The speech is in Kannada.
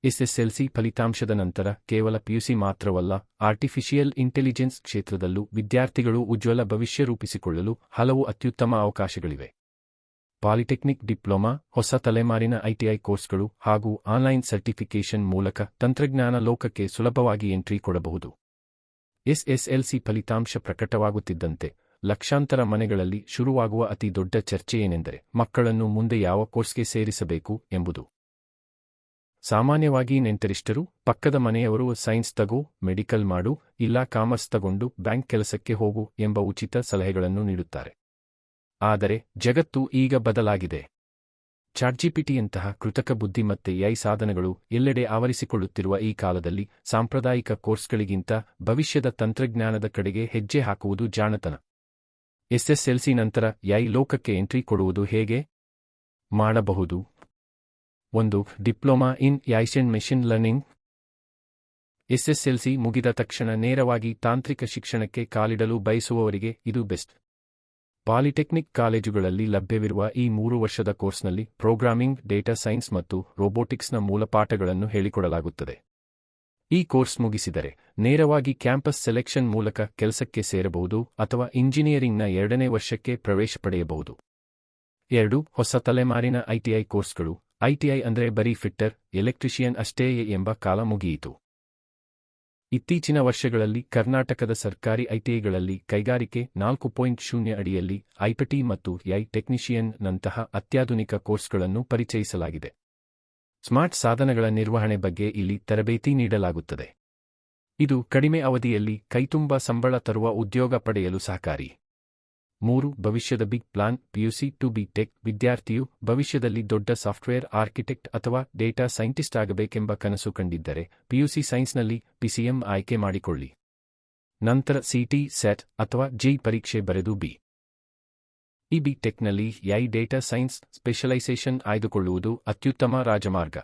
ಎಸ್ಎಸ್ಎಲ್ಸಿ ಫಲಿತಾಂಶದ ನಂತರ ಕೇವಲ ಪಿಯುಸಿ ಮಾತ್ರವಲ್ಲ, ಆರ್ಟಿಫಿಷಿಯಲ್ ಇಂಟೆಲಿಜೆನ್ಸ್ ಕ್ಷೇತ್ರದಲ್ಲೂ ವಿದ್ಯಾರ್ಥಿಗಳು ಉಜ್ವಲ ಭವಿಷ್ಯ ರೂಪಿಸಿಕೊಳ್ಳಲು ಹಲವು ಅತ್ಯುತ್ತಮ ಅವಕಾಶಗಳಿವೆ. ಪಾಲಿಟೆಕ್ನಿಕ್ ಡಿಪ್ಲೊಮಾ, ಹೊಸ ತಲೆಮಾರಿನ ಐಟಿಐ ಕೋರ್ಸ್ಗಳು ಹಾಗೂ ಆನ್ಲೈನ್ ಸರ್ಟಿಫಿಕೇಷನ್ ಮೂಲಕ ತಂತ್ರಜ್ಞಾನ ಲೋಕಕ್ಕೆ ಸುಲಭವಾಗಿ ಎಂಟ್ರಿ ಕೊಡಬಹುದು. ಎಸ್ಎಸ್ಎಲ್ಸಿ ಫಲಿತಾಂಶ ಪ್ರಕಟವಾಗುತ್ತಿದ್ದಂತೆ ಲಕ್ಷಾಂತರ ಮನೆಗಳಲ್ಲಿ ಶುರುವಾಗುವ ಅತಿ ದೊಡ್ಡ ಚರ್ಚೆಯೇನೆಂದರೆ ಮಕ್ಕಳನ್ನು ಮುಂದೆ ಯಾವ ಕೋರ್ಸ್ಗೆ ಸೇರಿಸಬೇಕು ಎಂಬುದು. ಸಾಮಾನ್ಯವಾಗಿ ನೆಂಟರಿಷ್ಟರು, ಪಕ್ಕದ ಮನೆಯವರು ಸೈನ್ಸ್ ತಗೋ, ಮೆಡಿಕಲ್ ಮಾಡು, ಇಲ್ಲ ಕಾಮರ್ಸ್ ತಗೊಂಡು ಬ್ಯಾಂಕ್ ಕೆಲಸಕ್ಕೆ ಹೋಗು ಎಂಬ ಉಚಿತ ಸಲಹೆಗಳನ್ನು ನೀಡುತ್ತಾರೆ. ಆದರೆ ಜಗತ್ತು ಈಗ ಬದಲಾಗಿದೆ. ಚಾಟ್‌ಜಿಪಿಟಿಯಂತಹ ಕೃತಕ ಬುದ್ಧಿಮತ್ತೆ ಎಐ ಸಾಧನಗಳು ಎಲ್ಲೆಡೆ ಆವರಿಸಿಕೊಳ್ಳುತ್ತಿರುವ ಈ ಕಾಲದಲ್ಲಿ ಸಾಂಪ್ರದಾಯಿಕ ಕೋರ್ಸ್ಗಳಿಗಿಂತ ಭವಿಷ್ಯದ ತಂತ್ರಜ್ಞಾನದ ಕಡೆಗೆ ಹೆಜ್ಜೆ ಹಾಕುವುದು ಜಾಣತನ. ಎಸ್ಎಸ್ಎಲ್ಸಿ ನಂತರ ಎಐ ಲೋಕಕ್ಕೆ ಎಂಟ್ರಿ ಕೊಡುವುದು ಹೇಗೆ? ಮಾಡಬಹುದು. 1. Diploma in AI and machine learning. SSLC ಮುಗಿದ ತಕ್ಷಣ ನೇರವಾಗಿ ತಾಂತ್ರಿಕ ಶಿಕ್ಷಣಕ್ಕೆ ಕಾಲಿಡಲು ಬಯಸುವವರಿಗೆ ಇದು ಬೆಸ್ಟ್. ಪಾಲಿಟೆಕ್ನಿಕ್ ಕಾಲೇಜುಗಳಲ್ಲಿ ಲಭ್ಯವಿರುವ ಈ 3 ವರ್ಷದ ಕೋರ್ಸ್ನಲ್ಲಿ ಪ್ರೋಗ್ರಾಮಿಂಗ್, ಡೇಟಾ ಸೈನ್ಸ್ ಮತ್ತು ರೋಬೋಟಿಕ್ಸ್ನ ಮೂಲಪಾಠಗಳನ್ನು ಹೇಳಿಕೊಡಲಾಗುತ್ತದೆ. ಈ ಕೋರ್ಸ್ ಮುಗಿಸಿದರೆ ನೇರವಾಗಿ ಕ್ಯಾಂಪಸ್ ಸೆಲೆಕ್ಷನ್ ಮೂಲಕ ಕೆಲಸಕ್ಕೆ ಸೇರಬಹುದು ಅಥವಾ ಇಂಜಿನಿಯರಿಂಗ್ನ 2ನೇ ವರ್ಷಕ್ಕೆ ಪ್ರವೇಶ ಪಡೆಯಬಹುದು. 2. ಹೊಸ ತಲೆಮಾರಿನ ಐಟಿಐ ಕೋರ್ಸ್ಗಳು. ಐಟಿಐ ಅಂದ್ರೆ ಬರೀ ಫಿಟ್ಟರ್, ಎಲೆಕ್ಟ್ರಿಷಿಯನ್ ಅಷ್ಟೇ ಎಂಬ ಕಾಲ ಮುಗಿಯಿತು. ಇತ್ತೀಚಿನ ವರ್ಷಗಳಲ್ಲಿ ಕರ್ನಾಟಕದ ಸರ್ಕಾರಿ ಐಟಿಐಗಳಲ್ಲಿ ಕೈಗಾರಿಕೆ 4.0 ಅಡಿಯಲ್ಲಿ ಐಟಿಟಿ ಮತ್ತು ಎಐ ಟೆಕ್ನಿಷಿಯನ್ ನಂತಹ ಅತ್ಯಾಧುನಿಕ ಕೋರ್ಸ್ಗಳನ್ನು ಪರಿಚಯಿಸಲಾಗಿದೆ. ಸ್ಮಾರ್ಟ್ ಸಾಧನಗಳ ನಿರ್ವಹಣೆ ಬಗ್ಗೆ ಇಲ್ಲಿ ತರಬೇತಿ ನೀಡಲಾಗುತ್ತದೆ. ಇದು ಕಡಿಮೆ ಅವಧಿಯಲ್ಲಿ ಕೈತುಂಬ ಸಂಬಳ ತರುವ ಉದ್ಯೋಗ ಪಡೆಯಲು ಸಹಕಾರಿ. 3. ಭವಿಷ್ಯದ big plan. PUC to B tech. ವಿದ್ಯಾರ್ಥಿಯು ಭವಿಷ್ಯದಲ್ಲಿ ದೊಡ್ಡ ಸಾಫ್ಟ್ವೇರ್ ಆರ್ಕಿಟೆಕ್ಟ್ ಅಥವಾ ಡೇಟಾ ಸೈಂಟಿಸ್ಟ್ ಆಗಬೇಕೆಂಬ ಕನಸು ಕಂಡಿದ್ದರೆ ಪಿಯುಸಿ ಸೈನ್ಸ್ನಲ್ಲಿ ಪಿಸಿಎಂ ಆಯ್ಕೆ ಮಾಡಿಕೊಳ್ಳಿ. ನಂತರ ಸಿಟಿ, ಸೆಟ್ ಅಥವಾ ಜೆಇಇ ಪರೀಕ್ಷೆ ಬರೆದು ಬಿ ಟೆಕ್ನಲ್ಲಿ ಎಐ ಡೇಟಾ ಸೈನ್ಸ್ ಸ್ಪೆಷಲೈಸೇಷನ್ ಆಯ್ದುಕೊಳ್ಳುವುದು ಅತ್ಯುತ್ತಮ ರಾಜಮಾರ್ಗ.